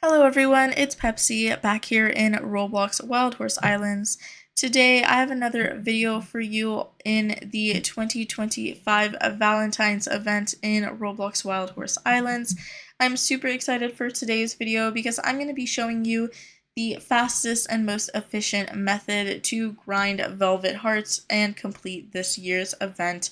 Hello everyone, it's Pepsi back here in Roblox Wild Horse Islands. Today I have another video for you in the 2025 Valentine's event in Roblox Wild Horse Islands. I'm super excited for today's video because I'm going to be showing you the fastest and most efficient method to grind Velvet Hearts and complete this year's event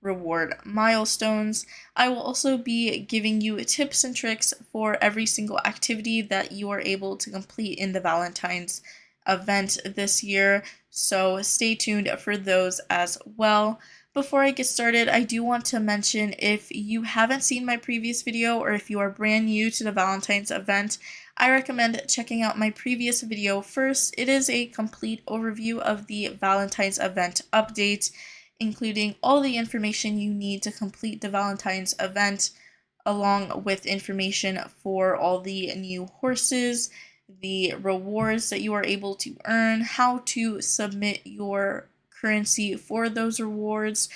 reward milestones. I will also be giving you tips and tricks for every single activity that you are able to complete in the Valentine's event this year, so stay tuned for those as well. Before I get started, I do want to mention if you haven't seen my previous video or if you are brand new to the Valentine's event, I recommend checking out my previous video first. It is a complete overview of the Valentine's event update, including all the information you need to complete the Valentine's event, along with information for all the new horses, the rewards that you are able to earn, how to submit your currency for those rewards,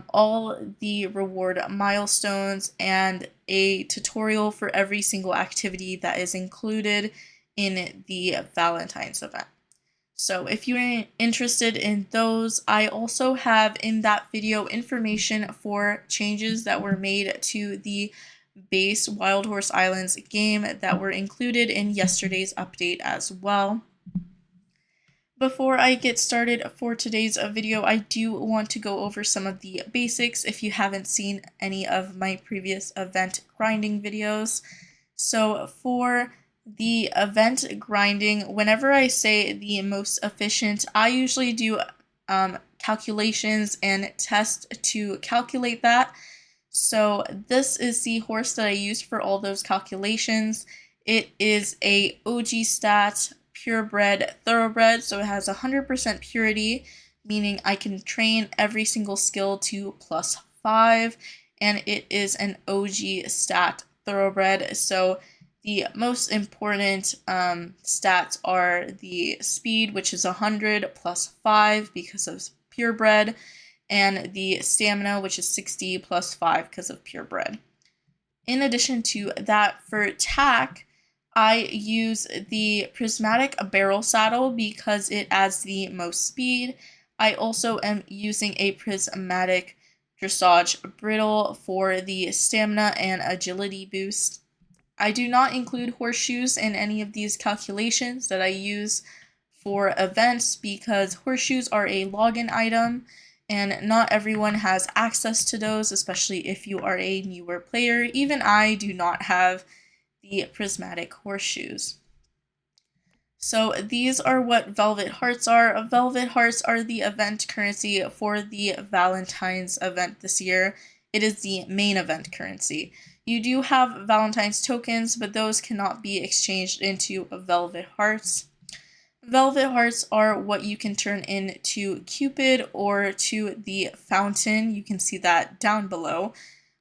all the reward milestones, and a tutorial for every single activity that is included in the Valentine's event. So if you're interested in those, I also have in that video information for changes that were made to the base Wild Horse Islands game that were included in yesterday's update as well. Before I get started for today's video, I do want to go over some of the basics if you haven't seen any of my previous event grinding videos. So for the event grinding, whenever I say the most efficient, I usually do calculations and test to calculate that. So this is the horse that I used for all those calculations. It is a OG stat purebred thoroughbred, so it has 100% purity, meaning I can train every single skill to +5, and it is an OG stat thoroughbred, so the most important stats are the speed, which is 100 +5 because of purebred, and the stamina, which is 60 +5 because of purebred. In addition to that, for Tack, I use the prismatic barrel saddle because it adds the most speed. I also am using a prismatic dressage bridle for the stamina and agility boost. I do not include horseshoes in any of these calculations that I use for events because horseshoes are a login item and not everyone has access to those, especially if you are a newer player. Even I do not have the prismatic horseshoes. So these are what Velvet Hearts are. Velvet Hearts are the event currency for the Valentine's event this year. It is the main event currency. You do have Valentine's tokens, but those cannot be exchanged into Velvet Hearts. Velvet Hearts are what you can turn into Cupid or to the fountain. You can see that down below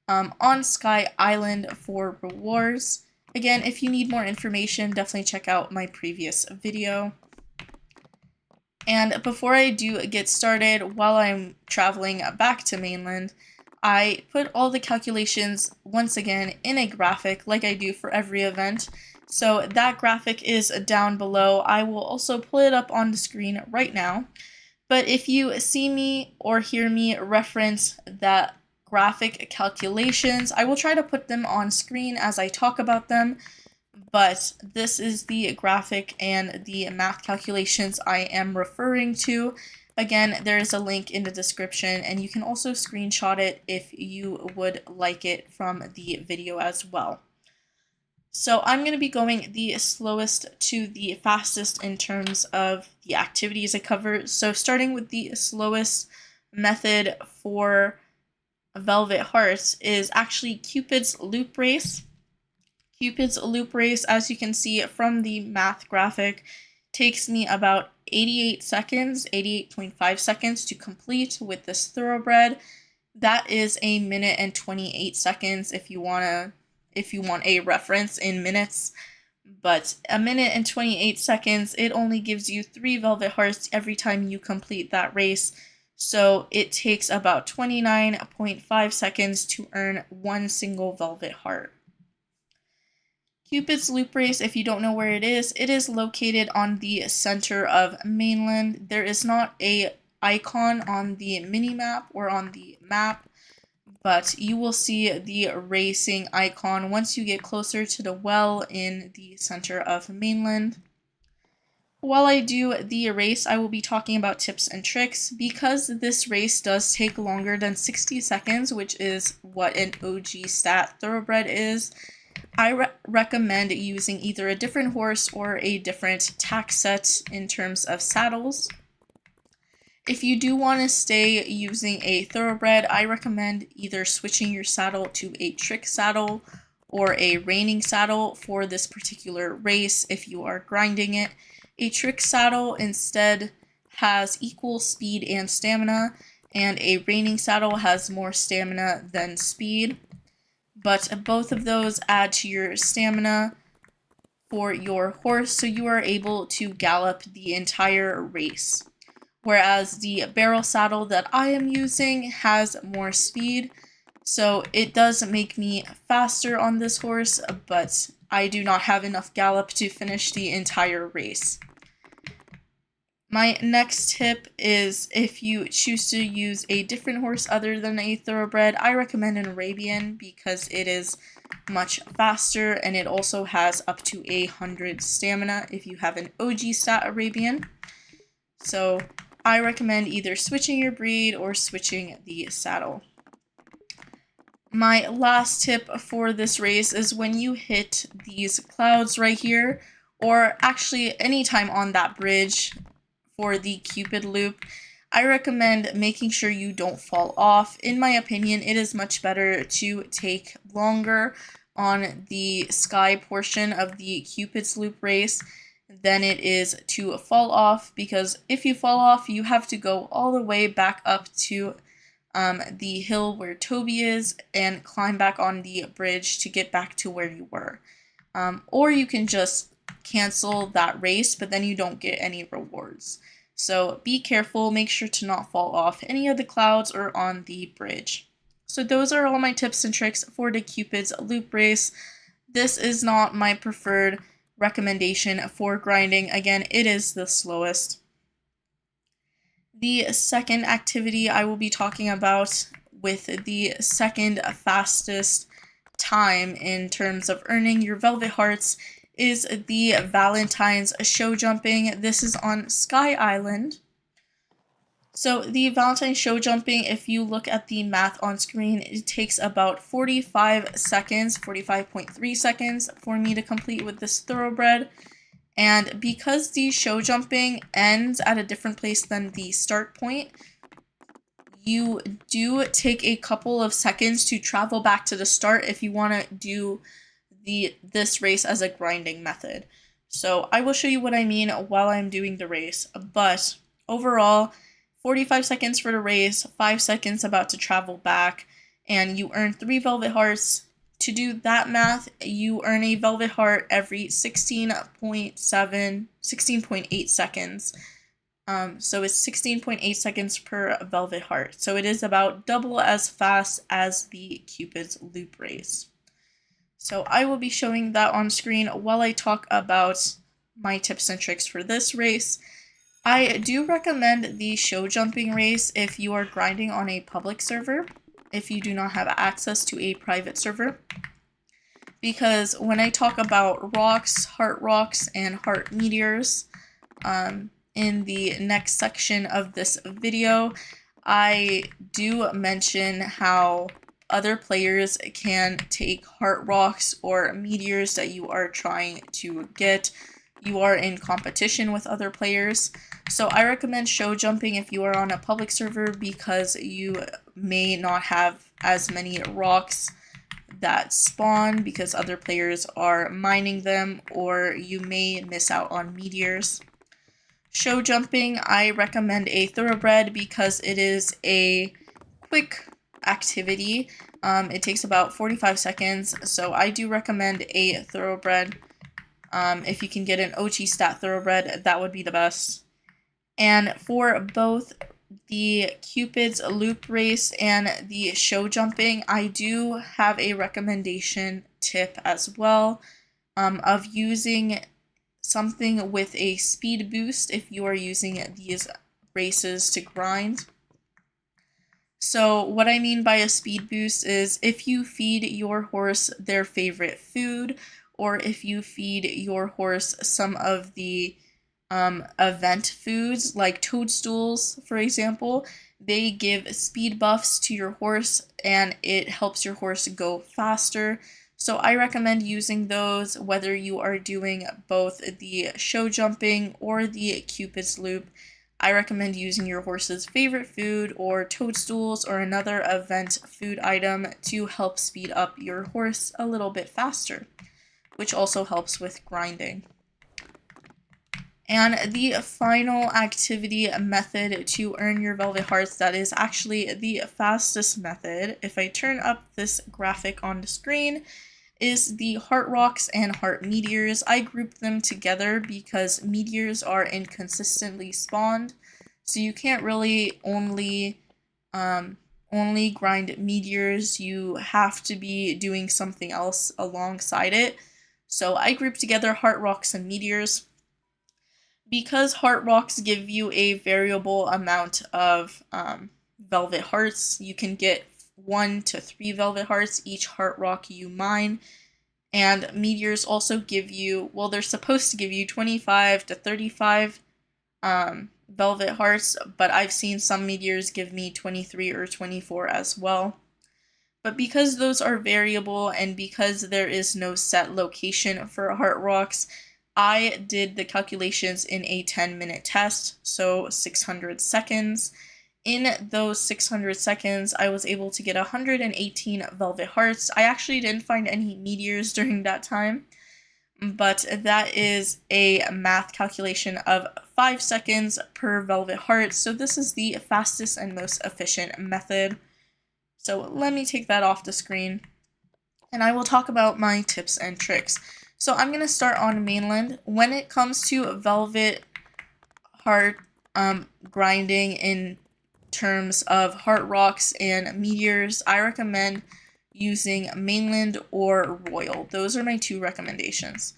on Sky Island for rewards. Again, if you need more information, definitely check out my previous video. And before I do get started, while I'm traveling back to mainland, I put all the calculations once again in a graphic like I do for every event. So that graphic is down below. I will also pull it up on the screen right now. But if you see me or hear me reference that graphic calculations, I will try to put them on screen as I talk about them, but this is the graphic and the math calculations I am referring to. Again, there is a link in the description, and you can also screenshot it if you would like it from the video as well. So I'm going to be going the slowest to the fastest in terms of the activities I cover. So starting with the slowest method for Velvet Hearts is actually Cupid's loop race. Cupid's loop race, as you can see from the math graphic, takes me about 88 seconds, 88.5 seconds to complete with this thoroughbred. That is a minute and 28 seconds if you want a reference in minutes. But a minute and 28 seconds, it only gives you 3 Velvet Hearts every time you complete that race. So it takes about 29.5 seconds to earn one single Velvet Heart. Cupid's Loop Race, if you don't know where it is located on the center of mainland. There is not a icon on the mini map or on the map, but you will see the racing icon once you get closer to the well in the center of mainland. While I do the race, I will be talking about tips and tricks. Because this race does take longer than 60 seconds, which is what an OG stat thoroughbred is, I recommend using either a different horse or a different tack set in terms of saddles. If you do want to stay using a thoroughbred, I recommend either switching your saddle to a trick saddle or a reining saddle for this particular race if you are grinding it. A trick saddle instead has equal speed and stamina, and a reining saddle has more stamina than speed, but both of those add to your stamina for your horse, so you are able to gallop the entire race. Whereas the barrel saddle that I am using has more speed, so it does make me faster on this horse, but I do not have enough gallop to finish the entire race. My next tip is if you choose to use a different horse other than a thoroughbred, I recommend an Arabian because it is much faster and it also has up to 100 stamina if you have an OG stat Arabian. So I recommend either switching your breed or switching the saddle. My last tip for this race is when you hit these clouds right here, or actually anytime on that bridge for the Cupid loop, I recommend making sure you don't fall off. In my opinion, it is much better to take longer on the sky portion of the Cupid's loop race than it is to fall off, because if you fall off, you have to go all the way back up to the hill where Toby is and climb back on the bridge to get back to where you were. Or you can just cancel that race, but then you don't get any rewards. So be careful, make sure to not fall off any of the clouds or on the bridge. So those are all my tips and tricks for the Cupid's loop race. This is not my preferred recommendation for grinding. Again, it is the slowest. The second activity I will be talking about with the second fastest time in terms of earning your Velvet Hearts is the Valentines show jumping. This is on Sky Island. So the Valentine show jumping, if you look at the math on screen, it takes about 45 seconds, 45.3 seconds for me to complete with this thoroughbred. And because the show jumping ends at a different place than the start point, you do take a couple of seconds to travel back to the start if you want to do this race as a grinding method. So I will show you what I mean while I'm doing the race, but overall, 45 seconds for the race, 5 seconds about to travel back, and you earn 3 Velvet Hearts. To do that math, you earn a Velvet Heart every 16.8 seconds. So it's 16.8 seconds per Velvet Heart. So it is about double as fast as the Cupid's loop race. So I will be showing that on screen while I talk about my tips and tricks for this race. I do recommend the show jumping race if you are grinding on a public server, if you do not have access to a private server. Because when I talk about rocks, heart rocks, and heart meteors in the next section of this video, I do mention how other players can take heart rocks or meteors that you are trying to get. You are in competition with other players. So I recommend show jumping if you are on a public server because you may not have as many rocks that spawn because other players are mining them, or you may miss out on meteors. Show jumping, I recommend a thoroughbred because it is a quick activity. It takes about 45 seconds, so I do recommend a thoroughbred. If you can get an OG stat thoroughbred, that would be the best. And for both the Cupid's loop race and the show jumping, I do have a recommendation tip as well. of using something with a speed boost if you are using these races to grind. So what I mean by a speed boost is if you feed your horse their favorite food, or if you feed your horse some of the event foods like toadstools, for example, they give speed buffs to your horse and it helps your horse go faster. So I recommend using those whether you are doing both the show jumping or the Cupid's loop. I recommend using your horse's favorite food or toadstools or another event food item to help speed up your horse a little bit faster, which also helps with grinding. And the final activity method to earn your Velvet Hearts that is actually the fastest method, if I turn up this graphic on the screen, is the Heart Rocks and Heart Meteors. I grouped them together because Meteors are inconsistently spawned, so you can't really only grind Meteors. You have to be doing something else alongside it. So I grouped together Heart Rocks and Meteors. Because Heart Rocks give you a variable amount of Velvet Hearts, you can get 1 to 3 Velvet Hearts each Heart Rock you mine. And Meteors also give you, well, they're supposed to give you 25 to 35 Velvet Hearts, but I've seen some Meteors give me 23 or 24 as well. But because those are variable and because there is no set location for Heart Rocks, I did the calculations in a 10-minute test, so 600 seconds. In those 600 seconds, I was able to get 118 Velvet Hearts. I actually didn't find any Meteors during that time, but that is a math calculation of 5 seconds per Velvet Heart, so this is the fastest and most efficient method. So let me take that off the screen, and I will talk about my tips and tricks. So I'm going to start on mainland. When it comes to Velvet Heart grinding in terms of Heart Rocks and Meteors, I recommend using mainland or royal. Those are my 2 recommendations.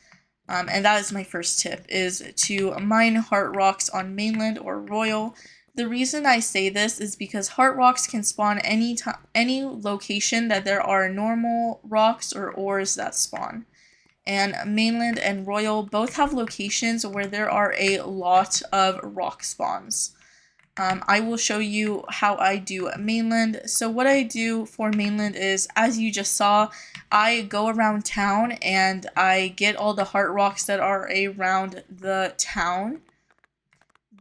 And that is my first tip, is to mine Heart Rocks on mainland or royal. The reason I say this is because Heart Rocks can spawn any location that there are normal rocks or ores that spawn. And mainland and royal both have locations where there are a lot of rock spawns. I will show you how I do mainland. So what I do for mainland is, as you just saw, I go around town and I get all the heart rocks that are around the town.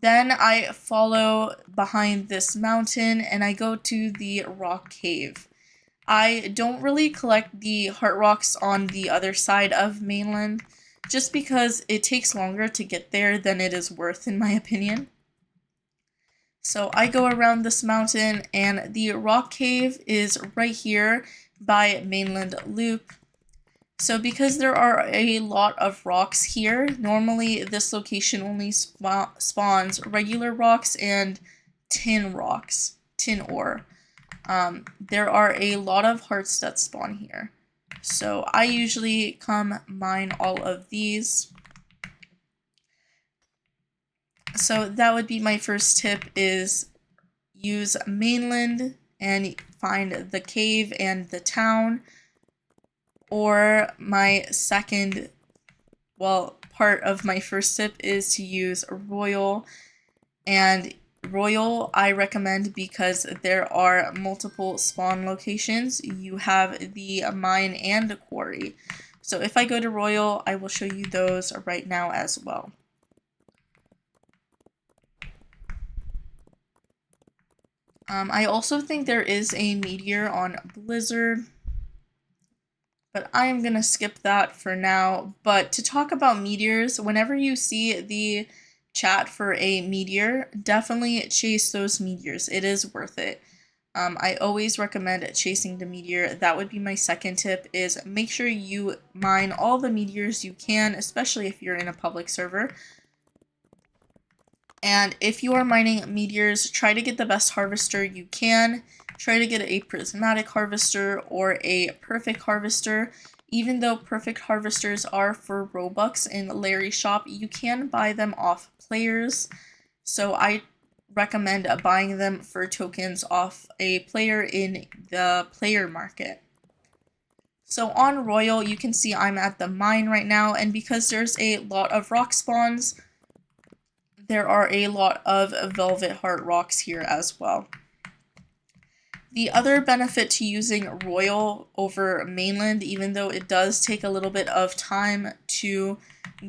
Then I follow behind this mountain and I go to the rock cave. I don't really collect the heart rocks on the other side of mainland, just because it takes longer to get there than it is worth, in my opinion. So I go around this mountain, and the rock cave is right here by mainland loop. So because there are a lot of rocks here, normally this location only spawns regular rocks and tin rocks, tin ore. There are a lot of hearts that spawn here. So I usually come mine all of these. So that would be my first tip, is use mainland and find the cave and the town. Or my second, well, part of my first tip is to use royal. And royal I recommend because there are multiple spawn locations. You have the mine and the quarry. So if I go to royal, I will show you those right now as well. I also think there is a meteor on Blizzard, but I am going to skip that for now. But to talk about meteors, whenever you see the chat for a meteor, definitely chase those meteors. It is worth it. I always recommend chasing the meteor. That would be my second tip, is make sure you mine all the meteors you can, especially if you're in a public server. And if you are mining meteors, try to get the best harvester you can. Try to get a prismatic harvester or a perfect harvester. Even though perfect harvesters are for Robux in Larry's shop, you can buy them off players. So I recommend buying them for tokens off a player in the player market. So on Royal, you can see I'm at the mine right now, and because there's a lot of rock spawns, there are a lot of velvet heart rocks here as well. The other benefit to using Royal over mainland, even though it does take a little bit of time to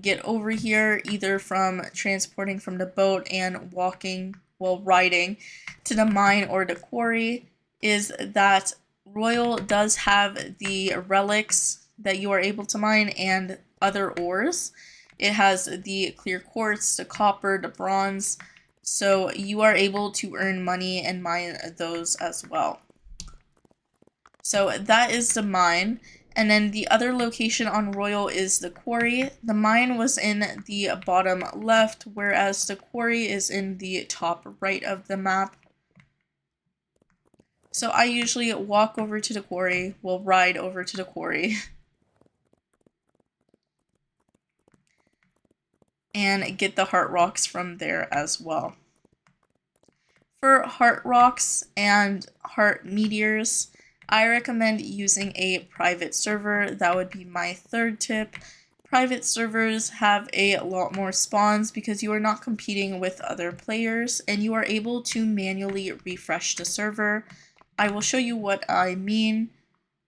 get over here, either from transporting from the boat and walking, well, riding to the mine or the quarry, is that Royal does have the relics that you are able to mine and other ores. It has the clear quartz, the copper, the bronze, so you are able to earn money and mine those as well. So that is the mine. And then the other location on Royal is the quarry. The mine was in the bottom left, whereas the quarry is in the top right of the map. So I usually walk over to the quarry, will ride over to the quarry, and get the heart rocks from there as well. For heart rocks and heart meteors, I recommend using a private server. That would be my third tip. Private servers have a lot more spawns because you are not competing with other players, and you are able to manually refresh the server. I will show you what I mean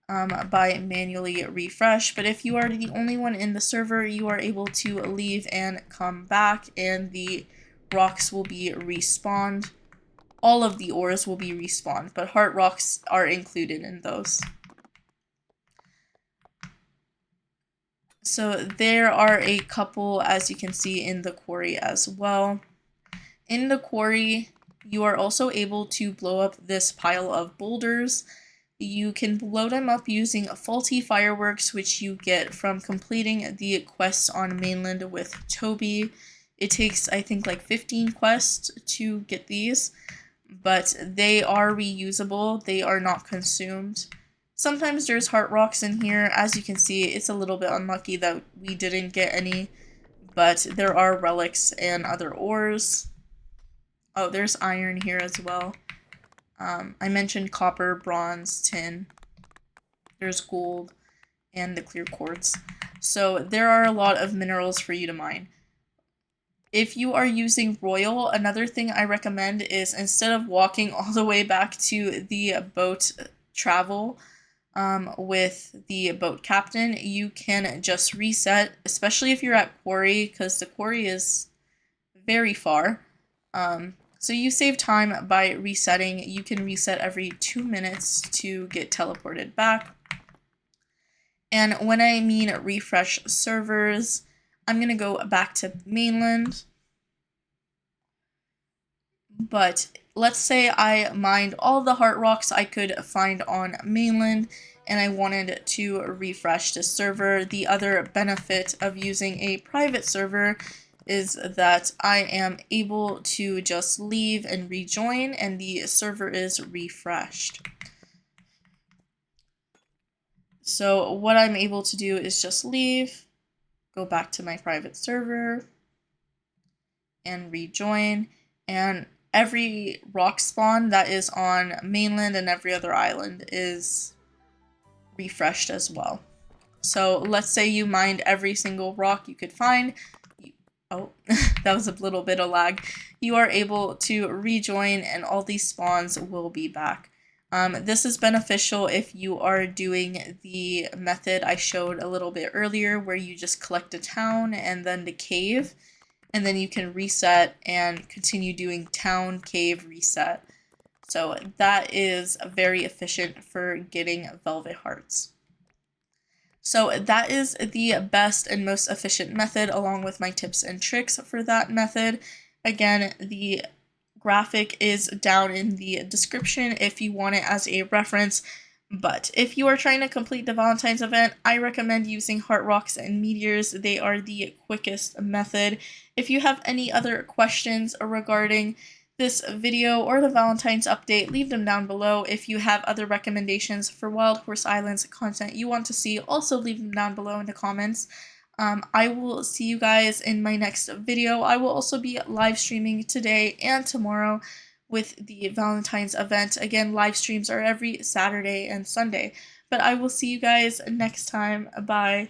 by manually refresh, but if you are the only one in the server, you are able to leave and come back, and the rocks will be respawned. All of the ores will be respawned, but heart rocks are included in those. So there are a couple, as you can see, in the quarry as well. In the quarry, you are also able to blow up this pile of boulders. You can blow them up using faulty fireworks, which you get from completing the quest on mainland with Toby. It takes, I think, like 15 quests to get these, but they are reusable. They are not consumed. Sometimes there's heart rocks in here. As you can see, it's a little bit unlucky that we didn't get any, but there are relics and other ores. Oh, there's iron here as well. I mentioned copper, bronze, tin. There's gold and the clear quartz. So there are a lot of minerals for you to mine. If you are using Royal, another thing I recommend is instead of walking all the way back to the boat travel with the boat captain, you can just reset, especially if you're at quarry, because the quarry is very far. So you save time by resetting. You can reset every 2 minutes to get teleported back. And when I mean refresh servers, I'm going to go back to mainland. But let's say I mined all the heart rocks I could find on mainland and I wanted to refresh the server. The other benefit of using a private server is that I am able to just leave and rejoin, and the server is refreshed. So what I'm able to do is just leave, go back to my private server, and rejoin, and every rock spawn that is on mainland and every other island is refreshed as well. So let's say you mined every single rock you could find. Oh, that was a little bit of lag. You are able to rejoin and all these spawns will be back. This is beneficial if you are doing the method I showed a little bit earlier where you just collect a town and then the cave, and then you can reset and continue doing town, cave, reset. So that is very efficient for getting velvet hearts. So that is the best and most efficient method, along with my tips and tricks for that method. Again, the graphic is down in the description if you want it as a reference. But if you are trying to complete the Valentine's event, I recommend using heart rocks and meteors. They are the quickest method. If you have any other questions regarding this video or the Valentine's update, leave them down below. If you have other recommendations for Wild Horse Islands content you want to see, also leave them down below in the comments. I will see you guys in my next video. I will also be live streaming today and tomorrow with the Valentine's event. Again, live streams are every Saturday and Sunday. But I will see you guys next time. Bye.